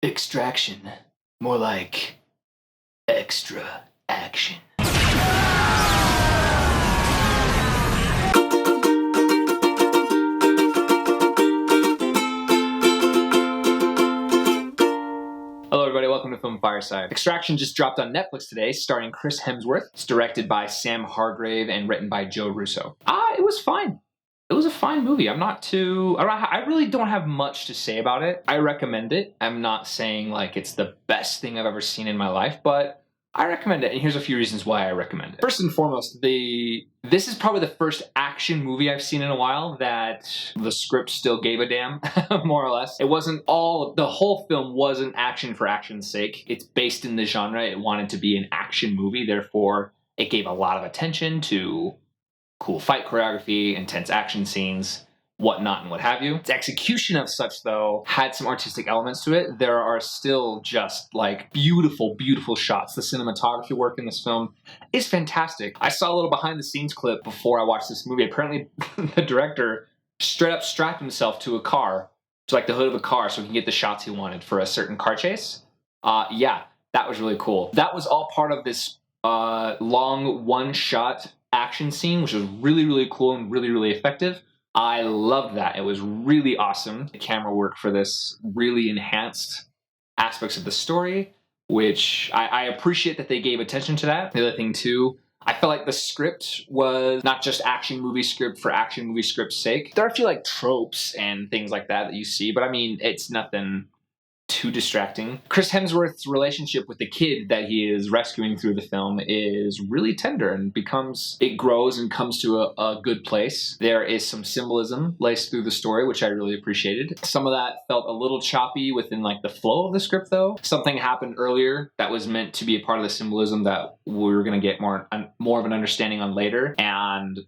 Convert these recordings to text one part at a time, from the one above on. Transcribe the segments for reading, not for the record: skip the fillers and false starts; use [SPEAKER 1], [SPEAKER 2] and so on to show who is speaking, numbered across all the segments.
[SPEAKER 1] Extraction. More like extra action. Hello everybody, welcome to Film Fireside. Extraction just dropped on Netflix today, starring Chris Hemsworth. It's directed by Sam Hargrave and written by Joe Russo. It was fine. It was a fine movie. I really don't have much to say about it. I recommend it. I'm not saying like it's the best thing I've ever seen in my life, but I recommend it, and here's a few reasons why I recommend it. First and foremost, this is probably the first action movie I've seen in a while that the script still gave a damn, more or less. It wasn't the whole film wasn't action for action's sake. It's based in the genre. It wanted to be an action movie, therefore it gave a lot of attention to cool fight choreography, intense action scenes, whatnot, and what have you. Its execution of such, though, had some artistic elements to it. There are still just, like, beautiful, beautiful shots. The cinematography work in this film is fantastic. I saw a little behind-the-scenes clip before I watched this movie. Apparently, the director straight up strapped himself to a car, to, like, the hood of a car, so he can get the shots he wanted for a certain car chase. Yeah, that was really cool. That was all part of this long one-shot action scene, which was really, really cool and really, really effective. I loved that. It was really awesome. The camera work for this really enhanced aspects of the story, which I appreciate that they gave attention to that. The other thing, too, I felt like the script was not just action movie script for action movie script's sake. There are a few, like, tropes and things like that you see, but I mean, it's nothing too distracting. Chris Hemsworth's relationship with the kid that he is rescuing through the film is really tender and it grows and comes to a good place. There is some symbolism laced through the story, which I really appreciated. Some of that felt a little choppy within like the flow of the script, though. Something happened earlier that was meant to be a part of the symbolism that we were going to get more of an understanding on later, and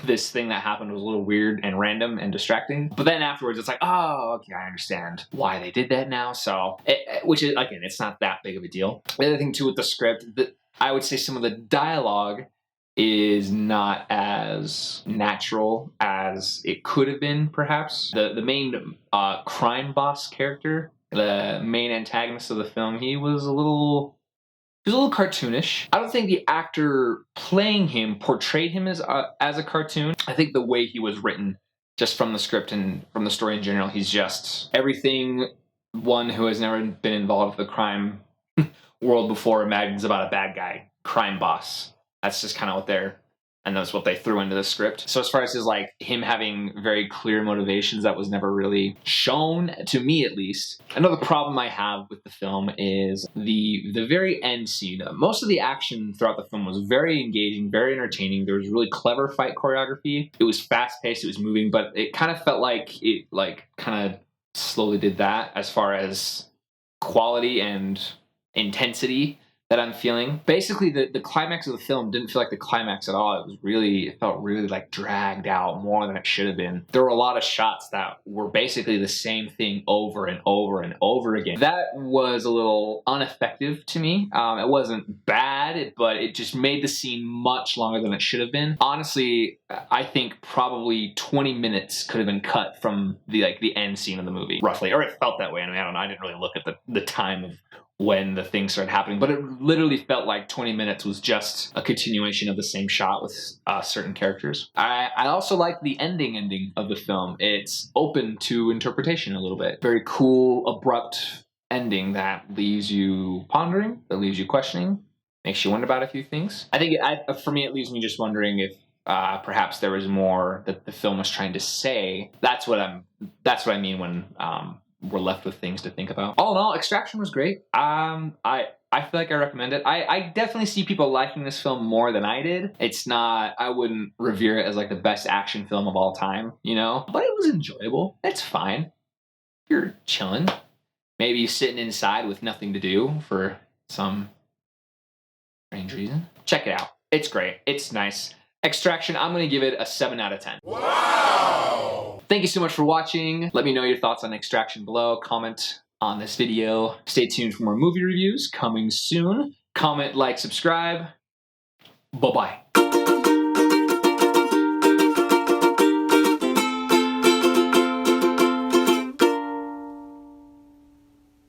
[SPEAKER 1] this thing that happened was a little weird and random and distracting. But then afterwards, it's like, oh, okay, I understand why they did that now. So, which is, again, it's not that big of a deal. The other thing, too, with the script, I would say some of the dialogue is not as natural as it could have been, perhaps. The main crime boss character, the main antagonist of the film, he was a little cartoonish. I don't think the actor playing him portrayed him as a cartoon. I think the way he was written, just from the script and from the story in general, he's just everything one who has never been involved with the crime world before imagines about a bad guy, crime boss. That's just kind of that's what they threw into the script. So as far as him having very clear motivations, that was never really shown, to me at least. Another problem I have with the film is the very end scene. Most of the action throughout the film was very engaging, very entertaining. There was really clever fight choreography. It was fast-paced, it was moving, but it kind of felt like it kind of slowly did that as far as quality and intensity that I'm feeling. Basically, the climax of the film didn't feel like the climax at all. It felt really like dragged out more than it should have been. There were a lot of shots that were basically the same thing over and over and over again. That was a little ineffective to me. It wasn't bad, but it just made the scene much longer than it should have been. Honestly, I think probably 20 minutes could have been cut from the end scene of the movie, roughly. Or it felt that way. I mean, I don't know. I didn't really look at the time of when the thing started happening, but it literally felt like 20 minutes was just a continuation of the same shot with certain characters. I also like the ending of the film. It's open to interpretation a little bit. Very cool, abrupt ending that leaves you pondering, that leaves you questioning, makes you wonder about a few things. I think for me, it leaves me just wondering if perhaps there was more that the film was trying to say. That's what I mean when we're left with things to think about. All in all, Extraction was great. I feel like I recommend it. I definitely see people liking this film more than I did. I wouldn't revere it as like the best action film of all time, you know? But it was enjoyable. It's fine. You're chilling. Maybe sitting inside with nothing to do for some strange reason. Check it out. It's great. It's nice. Extraction, I'm going to give it a 7 out of 10. Wow! Thank you so much for watching. Let me know your thoughts on Extraction below. Comment on this video. Stay tuned for more movie reviews coming soon. Comment, like, subscribe. Bye-bye.